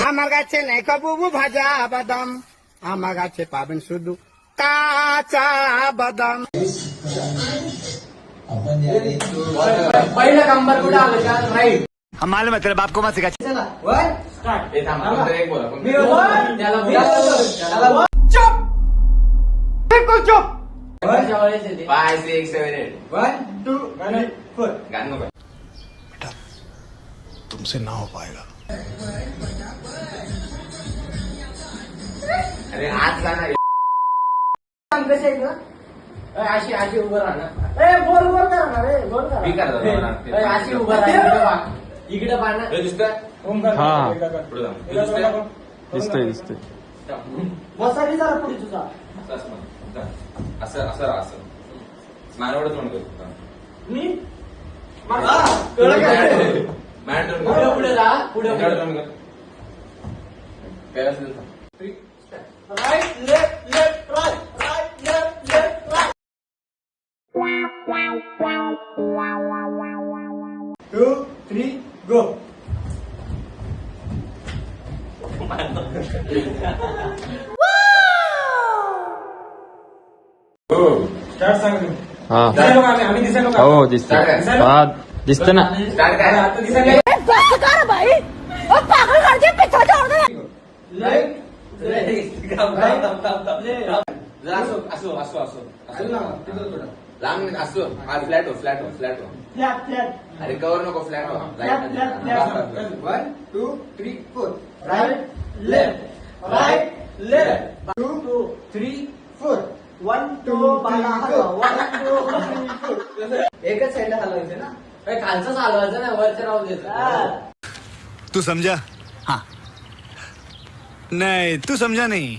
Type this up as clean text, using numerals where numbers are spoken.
आमागाचे नाही का बुबू भाज्या बदाम आमागाचे पाबन सुधू काचा बदाम पहिला नंबर कुठे आलं का राईट हम मालूम है तेरे बाप को मत सिखा चला वन स्टार्ट चुप बिल्कुल चुप 5, 6, 7, 8 1 2 3 4 गाणं नको. तुमसे ना हो पाएगा अरे आज जाणार कसे आहे ना अशी अशी उभं राहणार ए बोल बोल करा ना रे बोल करा मी करतो अशी उभं राहणार इकडे पाहणार दिसतंय हा पुढे जा. हे दिसतंय? दिसतंय मसाली जरा पुढे तुझा असं म्हण. जा. असं असं राहा, असं स्माईल एवढं तोंड कर. मी मॅट तोंड पुढे कर. पुढे जा पुढे एवढं तोंड कर. काय असेल तर. Right left left right right left left right 2 3 go हो. स्टार्ट सांग तू हा दिसायलो का आम्ही दिसायलो का हो दिसतंय हा दिसतं ना स्टार्ट काय? आता दिसायलो बस कर भाई और पागल कर दिया पीछे छोड़ दे लेफ्ट जरा असो असो असो असो असो. लांब नाही, असो. हा फ्लॅट हो फ्लॅट हो फ्लॅट हो. फ्लॅट फ्लॅट अरे कवर नको फ्लॅट हो. Flat flat flat 1 2 3 4 right left right left 2 2 3 4 1 2 बाला हलवा 1 2 3 4 एकच साईडला हलवायचं ना खालचंच हलवायचं ना वरच्या राहू द्यायचं तू समझा हाँ नहीं तू समझा नहीं